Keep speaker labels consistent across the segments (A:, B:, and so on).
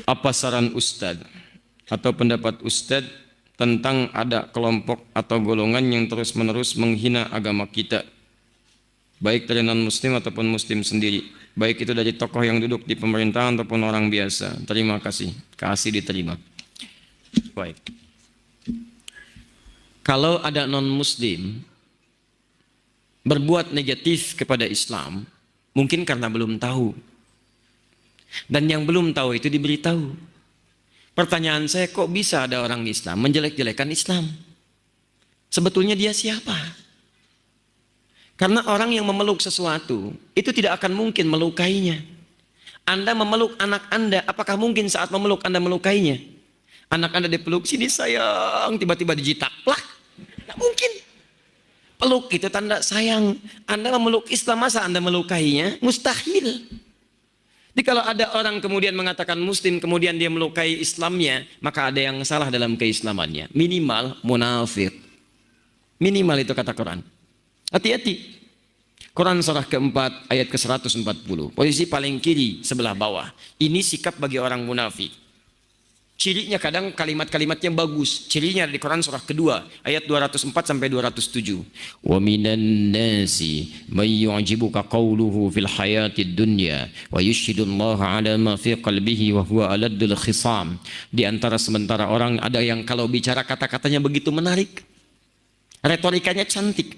A: Apa saran Ustadz atau pendapat Ustadz tentang ada kelompok atau golongan yang terus-menerus menghina agama kita, baik dari non-muslim ataupun muslim sendiri, baik itu dari tokoh yang duduk di pemerintahan ataupun orang biasa? Terima kasih. Kasih diterima. Baik. Kalau ada non-muslim berbuat negatif kepada Islam, mungkin karena belum tahu. Dan yang belum tahu itu diberitahu. Pertanyaan saya, kok bisa ada orang Islam menjelek-jelekan Islam? Sebetulnya dia siapa? Karena orang yang memeluk sesuatu itu tidak akan mungkin melukainya. Anda memeluk anak Anda, apakah mungkin saat memeluk Anda melukainya? Anak Anda dipeluk, sini sayang, tiba-tiba dijitak, plak. Tidak mungkin. Peluk itu tanda sayang. Anda memeluk Islam, masa Anda melukainya? Mustahil. Jadi kalau ada orang kemudian mengatakan muslim, kemudian dia melukai Islamnya, maka ada yang salah dalam keislamannya. Minimal munafik. Minimal itu kata Quran. Hati-hati. Quran surah keempat ayat ke-140. Posisi paling kiri sebelah bawah. Ini sikap bagi orang munafik. Cirinya kadang kalimat-kalimatnya bagus. Cirinya di Quran surah kedua ayat 204 sampai 207. Wa minan nasi may yu'jibuka qawluhu fil hayatid dunya wa yushhidullaha ala ma fi qalbihi wa huwa aladul khisam. Di antara sementara orang ada yang kalau bicara kata-katanya begitu menarik. Retorikanya cantik.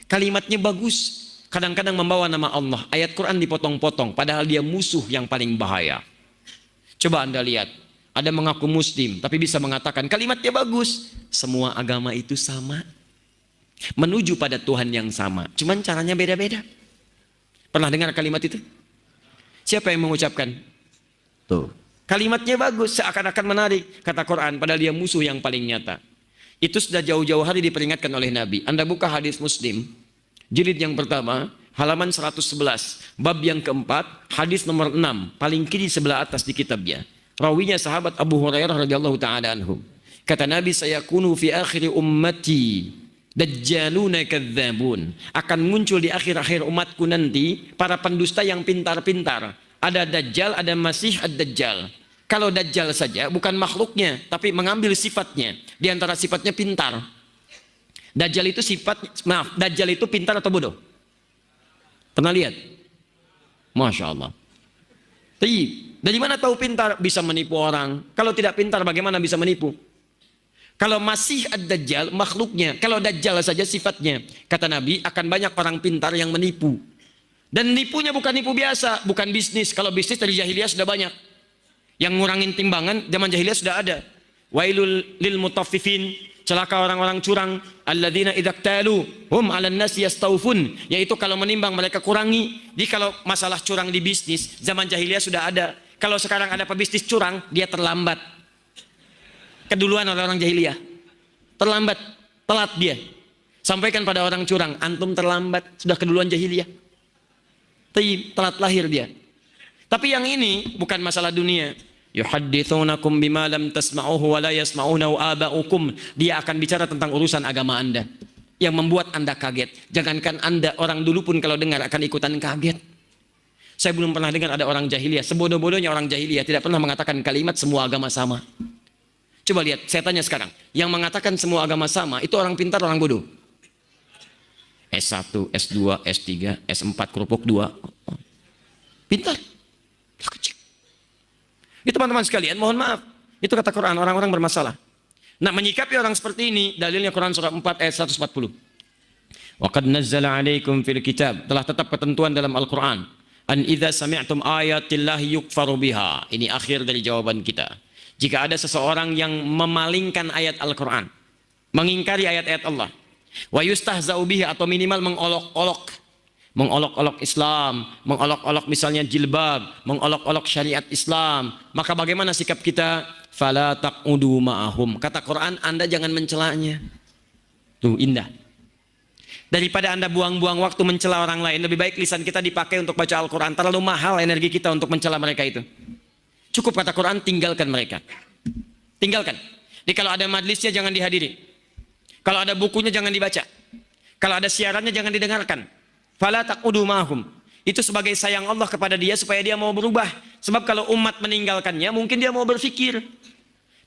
A: Kalimatnya bagus. Kadang-kadang membawa nama Allah. Ayat Quran dipotong-potong padahal dia musuh yang paling bahaya. Coba Anda lihat. Ada mengaku muslim, tapi bisa mengatakan kalimatnya bagus. Semua agama itu sama. Menuju pada Tuhan yang sama. Cuman caranya beda-beda. Pernah dengar kalimat itu? Siapa yang mengucapkan? Tuh. Kalimatnya bagus, seakan-akan menarik. Kata Quran, padahal dia musuh yang paling nyata. Itu sudah jauh-jauh hari diperingatkan oleh Nabi. Anda buka hadis Muslim, jilid yang pertama, halaman 111. Bab yang keempat, hadis nomor 6. Paling kiri sebelah atas di kitabnya. Rawinya sahabat Abu Hurairah radhiyallahu taala anhu. Kata Nabi, sayakunu fi akhir ummati dajjaluna kadzabun. Akan muncul di akhir-akhir umatku nanti para pendusta yang pintar-pintar. Ada dajjal, ada masih ad-dajjal. Kalau dajjal saja bukan makhluknya, tapi mengambil sifatnya. Di antara sifatnya pintar. Dajjal itu dajjal itu pintar atau bodoh? Pernah lihat? Masya Allah. Dari mana tahu pintar? Bisa menipu orang. Kalau tidak pintar bagaimana bisa menipu? Kalau masih ad-dajjal makhluknya, kalau dajjal saja sifatnya. Kata Nabi, akan banyak orang pintar yang menipu. Dan nipunya bukan nipu biasa, bukan bisnis. Kalau bisnis dari jahiliyah sudah banyak. Yang ngurangin timbangan zaman jahiliyah sudah ada. Wailul lil mutaffifin, celaka orang-orang curang. Alladzina idza qtalu hum 'alan nasi yastawfun, yaitu kalau menimbang mereka kurangi. Jadi kalau masalah curang di bisnis zaman jahiliyah sudah ada. Kalau sekarang ada pebisnis curang, dia terlambat. Keduluan oleh orang jahiliyah. Terlambat, telat dia. Sampaikan pada orang curang, antum terlambat, sudah keduluan jahiliyah. Telat lahir dia. Tapi yang ini bukan masalah dunia. Yuhadditsunakum bima lam tasma'uhu wa la yasma'unahu aba'ukum. Dia akan bicara tentang urusan agama Anda yang membuat Anda kaget. Jangankan Anda, orang dulu pun kalau dengar akan ikutan kaget. Saya belum pernah dengar ada orang jahiliyah, sebodoh-bodohnya orang jahiliyah tidak pernah mengatakan kalimat semua agama sama. Coba lihat, saya tanya sekarang, yang mengatakan semua agama sama itu orang pintar, orang bodoh? S1, S2, S3, S4, kerupuk 2. Pintar. Kecil. Itu teman-teman sekalian, mohon maaf. Itu kata Quran, orang-orang bermasalah. Nah, menyikapi orang seperti ini, dalilnya Quran surah 4 ayat 140. Wa qad nazzala 'alaikum fil kitab, telah tetap ketentuan dalam Al-Qur'an. An idza sami'tum ayatillahi yukfaru biha. Ini akhir dari jawaban kita. Jika ada seseorang yang memalingkan ayat Al-Qur'an, mengingkari ayat-ayat Allah, wa yustahza'u bihi, atau minimal mengolok-olok Islam, mengolok-olok misalnya jilbab, mengolok-olok syariat Islam, maka bagaimana sikap kita? Fala taqudu ma'ahum. Kata Quran, Anda jangan mencelanya. Tuh, indah. Daripada Anda buang-buang waktu mencela orang lain, lebih baik lisan kita dipakai untuk baca Al-Quran. Terlalu mahal energi kita untuk mencela mereka itu. Cukup kata Quran, tinggalkan mereka. Tinggalkan. Jadi kalau ada majlisnya jangan dihadiri. Kalau ada bukunya jangan dibaca. Kalau ada siarannya jangan didengarkan. Fala taqudu ma'hum. Itu sebagai sayang Allah kepada dia supaya dia mau berubah. Sebab kalau umat meninggalkannya, mungkin dia mau berpikir.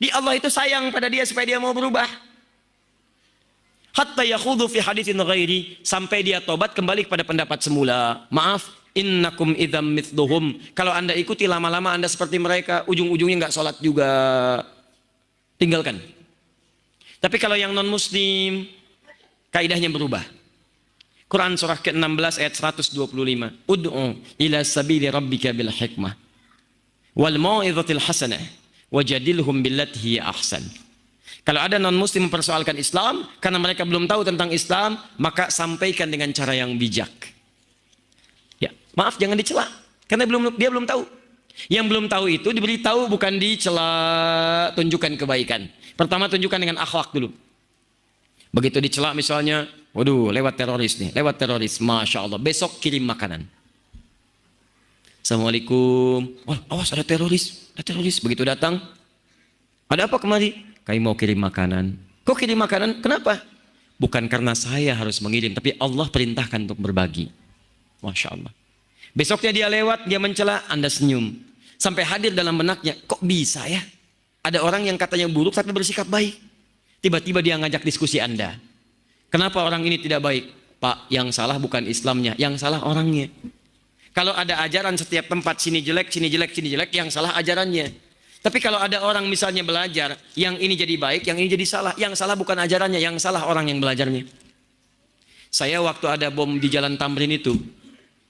A: Di Allah itu sayang pada dia supaya dia mau berubah. Hatta yakhudhu fi haditsin ghairi, sampai dia tobat kembali kepada pendapat semula. Maaf, innakum idzam mithluhum. Kalau Anda ikuti lama-lama Anda seperti mereka, ujung-ujungnya nggak sholat juga. Tinggalkan. Tapi kalau yang non muslim, kaidahnya berubah. Quran surah ke-16 ayat 125. Ud'u ila sabili rabbika bil hikmah wal mau'izatil hasanah wajadilhum billati hiya ahsan. Kalau ada non-muslim mempersoalkan Islam, karena mereka belum tahu tentang Islam, maka sampaikan dengan cara yang bijak. Ya, maaf jangan dicela, karena dia belum tahu. Yang belum tahu itu diberitahu, bukan dicela, tunjukkan kebaikan. Pertama tunjukkan dengan akhlak dulu. Begitu dicela misalnya, waduh lewat teroris nih, lewat teroris, Masya Allah, besok kirim makanan. Assalamualaikum, wah awas ada teroris. Begitu datang, ada apa kemari? Kami mau kirim makanan. Kok kirim makanan? Kenapa? Bukan karena saya harus mengirim, tapi Allah perintahkan untuk berbagi. Masya Allah. Besoknya dia lewat, dia mencela, Anda senyum. Sampai hadir dalam benaknya, kok bisa ya? Ada orang yang katanya buruk tapi bersikap baik. Tiba-tiba dia ngajak diskusi Anda. Kenapa orang ini tidak baik? Pak, yang salah bukan Islamnya, yang salah orangnya. Kalau ada ajaran setiap tempat, sini jelek, sini jelek, sini jelek, yang salah ajarannya. Tapi kalau ada orang misalnya belajar, yang ini jadi baik, yang ini jadi salah. Yang salah bukan ajarannya, yang salah orang yang belajarnya. Saya waktu ada bom di Jalan Tamrin itu,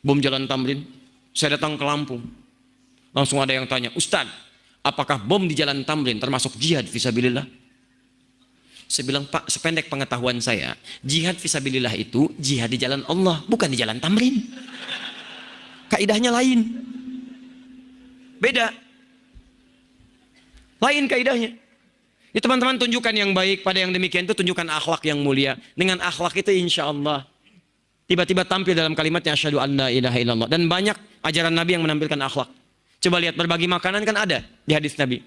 A: bom Jalan Tamrin, saya datang ke Lampung. Langsung ada yang tanya, Ustadz, apakah bom di Jalan Tamrin termasuk jihad fisabilillah? Saya bilang, Pak, sependek pengetahuan saya, jihad fisabilillah itu jihad di jalan Allah, bukan di Jalan Tamrin. Kaidahnya lain. Beda. Lain kaidahnya. Ya teman-teman, tunjukkan yang baik pada yang demikian itu, tunjukkan akhlak yang mulia. Dengan akhlak itu insya Allah tiba-tiba tampil dalam kalimatnya asyhadu an la ilaha illallah. Dan banyak ajaran Nabi yang menampilkan akhlak. Coba lihat, berbagi makanan kan ada di hadis Nabi.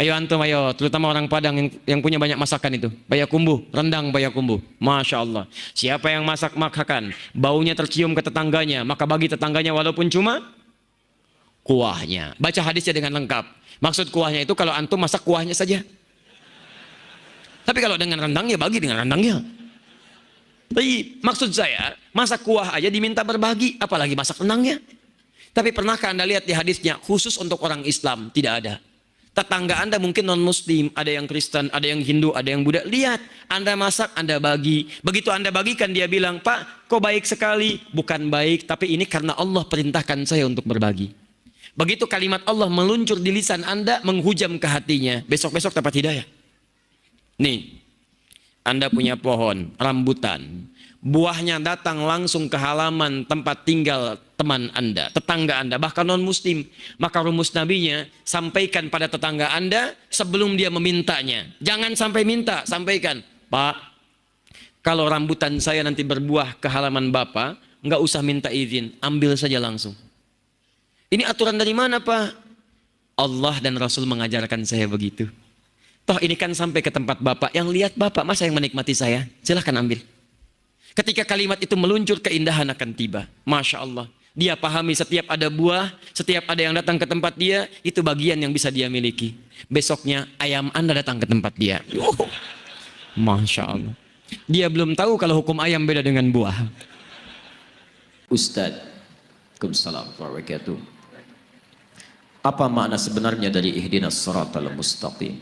A: Ayo antum, ayo, terutama orang Padang yang punya banyak masakan itu. Payakumbuh, rendang payakumbuh. Masya Allah. Siapa yang masak makan, baunya tercium ke tetangganya, maka bagi tetangganya walaupun cuma kuahnya. Baca hadisnya dengan lengkap. Maksud kuahnya itu kalau antum masak kuahnya saja. Tapi kalau dengan rendangnya, bagi dengan rendangnya. Tapi maksud saya, masak kuah aja diminta berbagi, apalagi masak rendangnya. Tapi pernahkah Anda lihat di hadisnya, khusus untuk orang Islam? Tidak ada. Tetangga Anda mungkin non-muslim, ada yang Kristen, ada yang Hindu, ada yang Buddha. Lihat, Anda masak, Anda bagi. Begitu Anda bagikan, dia bilang, Pak, kok baik sekali. Bukan baik, tapi ini karena Allah perintahkan saya untuk berbagi. Begitu kalimat Allah meluncur di lisan Anda, menghujam ke hatinya, besok-besok dapat hidayah. Nih, Anda punya pohon, rambutan. Buahnya datang langsung ke halaman tempat tinggal teman Anda, tetangga Anda, bahkan non-muslim. Maka rumus nabinya, sampaikan pada tetangga Anda sebelum dia memintanya. Jangan sampai minta, sampaikan. Pak, kalau rambutan saya nanti berbuah ke halaman Bapak, nggak usah minta izin, ambil saja langsung. Ini aturan dari mana, Pak? Allah dan Rasul mengajarkan saya begitu. Toh ini kan sampai ke tempat Bapak, yang lihat Bapak, masa yang menikmati saya? Silahkan ambil. Ketika kalimat itu meluncur, keindahan akan tiba. Masya Allah. Dia pahami setiap ada buah, setiap ada yang datang ke tempat dia, itu bagian yang bisa dia miliki. Besoknya ayam Anda datang ke tempat dia. Masya Allah. Dia belum tahu kalau hukum ayam beda dengan buah.
B: Ustadz, Waalaikumsalam warahmatullahi wabarakatuh. Apa makna sebenarnya dari ihdinas siratal mustaqim?